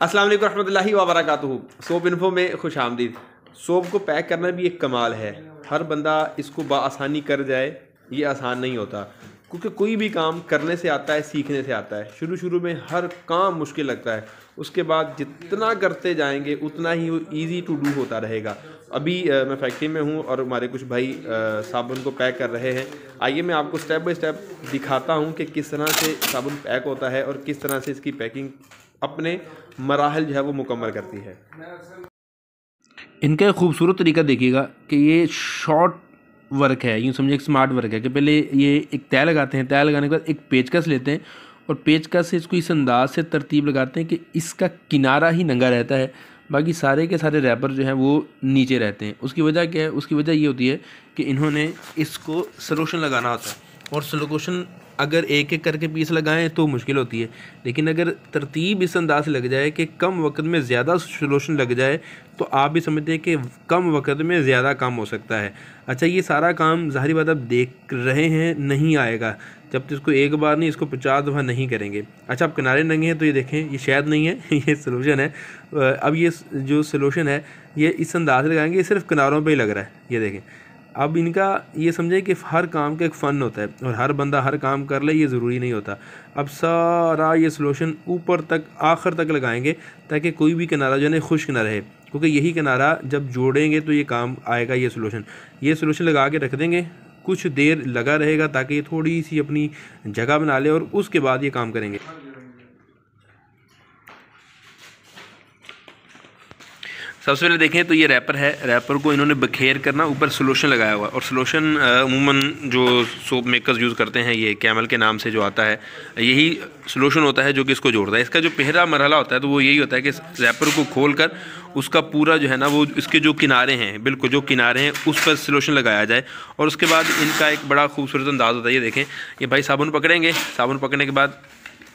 अस्सलाम वालेकुम रहमतुल्लाहि व बरकातुहू। सोप इन्फो में खुश आमदीद। सोप को पैक करना भी एक कमाल है। हर बंदा इसको बआसानी कर जाए ये आसान नहीं होता, क्योंकि कोई भी काम करने से आता है, सीखने से आता है। शुरू में हर काम मुश्किल लगता है, उसके बाद जितना करते जाएंगे उतना ही वो ईज़ी टू डू होता रहेगा। अभी मैं फैक्ट्री में हूँ और हमारे कुछ भाई साबुन को पैक कर रहे हैं। आइए मैं आपको स्टेप बाय स्टेप दिखाता हूँ कि किस तरह से साबुन पैक होता है और किस तरह से इसकी पैकिंग अपने मराहल जो है वो मुकम्मल करती है। इनका एक खूबसूरत तरीका देखिएगा कि ये शॉर्ट वर्क है, यूँ समझिए एक स्मार्ट वर्क है कि पहले ये एक तय लगाते हैं, तय लगाने के बाद एक पेचकस लेते हैं और पेचकस से इसको इस अंदाज से तरतीब लगाते हैं कि इसका किनारा ही नंगा रहता है, बाकी सारे के सारे रैपर जो हैं वो नीचे रहते हैं। उसकी वजह क्या है? उसकी वजह ये होती है कि इन्होंने इसको सलोशन लगाना होता है, और सलोशन अगर एक एक करके पीस लगाएं तो मुश्किल होती है, लेकिन अगर तरतीब इस अंदाज से लग जाए कि कम वक्त में ज़्यादा सलोशन लग जाए तो आप भी समझते हैं कि कम वक्त में ज़्यादा काम हो सकता है। अच्छा, ये सारा काम ज़ाहिर बात आप देख रहे हैं नहीं आएगा जब तक इसको एक बार नहीं, इसको 50 दफ़ा नहीं करेंगे। अच्छा, अब किनारे नंगे हैं तो ये देखें, ये शायद नहीं है ये सलोशन है। अब ये जो सलोशन है ये इस अंदाज से लगाएंगे, ये सिर्फ किनारों पर ही लग रहा है, ये देखें। अब इनका ये समझे कि हर काम का एक फ़न होता है और हर बंदा हर काम कर ले ये ज़रूरी नहीं होता। अब सारा ये सलोशन ऊपर तक आखिर तक लगाएंगे ताकि कोई भी किनारा जो है ना खुश्क ना रहे, क्योंकि यही किनारा जब जोड़ेंगे तो ये काम आएगा। ये सलोशन लगा के रख देंगे, कुछ देर लगा रहेगा ताकि ये थोड़ी सी अपनी जगह बना ले और उसके बाद ये काम करेंगे। सबसे पहले देखें तो ये रैपर है, रैपर को इन्होंने बखेर करना, ऊपर सलोशन लगाया हुआ है। और सलोशन अमूमन जो सोप मेकर्स यूज़ करते हैं, ये कैमल के नाम से जो आता है, यही सलोशन होता है जो कि इसको जोड़ता है। इसका जो पहला मरहला होता है तो वो यही होता है कि रैपर को खोल कर उसका पूरा जो है ना वो इसके जो किनारे हैं, बिल्कुल जो किनारे हैं उस पर सलोशन लगाया जाए। और उसके बाद इनका एक बड़ा खूबसूरत अंदाज़ होता है। ये देखें, ये भाई साबुन पकड़ेंगे, साबुन पकड़ने के बाद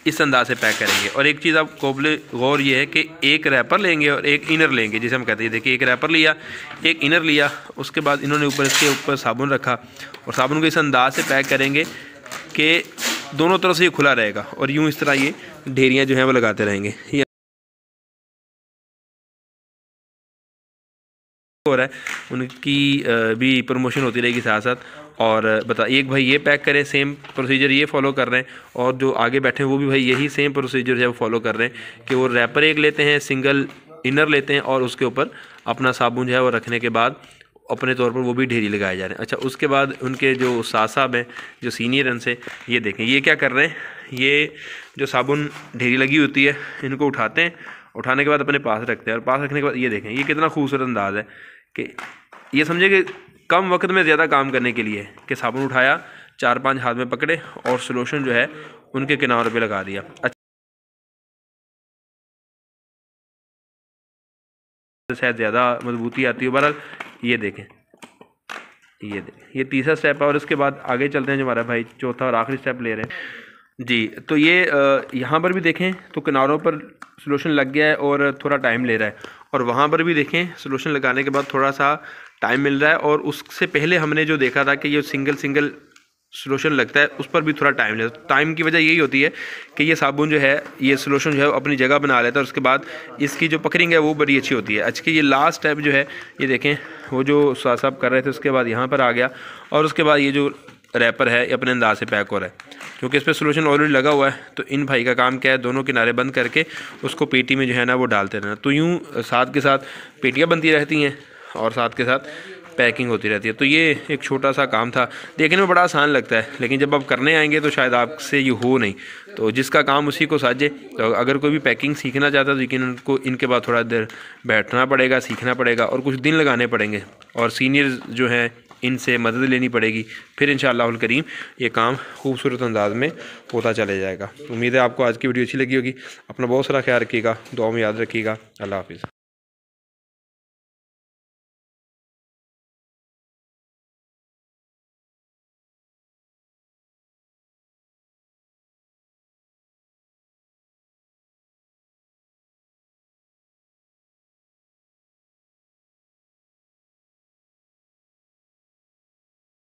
इस अंदाज से पैक करेंगे। और एक चीज़ आप काबिल गौर ये है कि एक रैपर लेंगे और एक इनर लेंगे, जिसे हम कहते हैं। देखिए, एक रैपर लिया, एक इनर लिया, उसके बाद इन्होंने ऊपर इसके ऊपर साबुन रखा और साबुन को इस अंदाज से पैक करेंगे कि दोनों तरफ से ये खुला रहेगा और यूँ इस तरह ये ढेरियाँ जो हैं वो लगाते रहेंगे। हो रहा है उनकी भी प्रमोशन होती रहेगी साथ साथ। और बता, एक भाई ये पैक करें, सेम प्रोसीजर ये फॉलो कर रहे हैं, और जो आगे बैठे हैं वो भी भाई यही सेम प्रोसीजर है वो फॉलो कर रहे हैं कि वो रैपर एक लेते हैं, सिंगल इनर लेते हैं और उसके ऊपर अपना साबुन जो है वो रखने के बाद अपने तौर पर वो भी ढेरी लगाए जा रहे हैं। अच्छा, उसके बाद उनके जो उस्ताद साहब हैं, जो सीनियर उनसे, ये देखें ये क्या कर रहे हैं। ये जो साबुन ढेरी लगी होती है इनको उठाते हैं, उठाने के बाद अपने पास रखते हैं, और पास रखने के बाद ये देखें ये कितना खूबसूरत अंदाज़ है कि ये समझे कि कम वक्त में ज़्यादा काम करने के लिए कि साबुन उठाया, 4-5 हाथ में पकड़े और सलोशन जो है उनके किनारों पे लगा दिया। अच्छा, शायद ज़्यादा मजबूती आती है। बहरहाल ये देखें, ये तीसरा स्टेप है। और उसके बाद आगे चलते हैं, जो हमारा भाई चौथा और आखिरी स्टेप ले रहे हैं जी। तो ये यहाँ पर भी देखें तो किनारों पर सलोशन लग गया है और थोड़ा टाइम ले रहा है, और वहाँ पर भी देखें सलोशन लगाने के बाद थोड़ा सा टाइम मिल रहा है। और उससे पहले हमने जो देखा था कि ये सिंगल सलोशन लगता है, उस पर भी थोड़ा टाइम लगता है। टाइम की वजह यही होती है कि ये साबुन जो है, ये सलोशन जो है अपनी जगह बना लेता है, और उसके बाद इसकी जो पकड़िंग है वो बड़ी अच्छी होती है। अच्छा, ये लास्ट स्टेप जो है, ये देखें वो जो साहब कर रहे थे उसके बाद यहाँ पर आ गया, और उसके बाद ये जो रैपर है ये अपने अंदाज से पैक हो रहा है, क्योंकि इस पर सलोशन ऑलरेडी लगा हुआ है। तो इन भाई का काम क्या है, दोनों किनारे बंद करके उसको पेटी में जो है ना वो डालते रहना। तो यूँ साथ के साथ पेटियाँ बनती रहती हैं और साथ के साथ पैकिंग होती रहती है। तो ये एक छोटा सा काम था, देखने में बड़ा आसान लगता है, लेकिन जब आप करने आएंगे तो शायद आपसे ये हो नहीं। तो जिसका काम उसी को साझे। तो अगर कोई भी पैकिंग सीखना चाहता है तो लेकिन उनको इनके बाद थोड़ा देर बैठना पड़ेगा, सीखना पड़ेगा और कुछ दिन लगाने पड़ेंगे, और सीनियर जो हैं इनसे मदद लेनी पड़ेगी। फिर इंशाअल्लाहुल करीम ये काम खूबसूरत अंदाज में होता चले जाएगा। उम्मीद है आपको आज की वीडियो अच्छी लगी होगी। अपना बहुत सारा ख्याल रखिएगा, दुआ में याद रखिएगा। अल्लाह हाफिज़।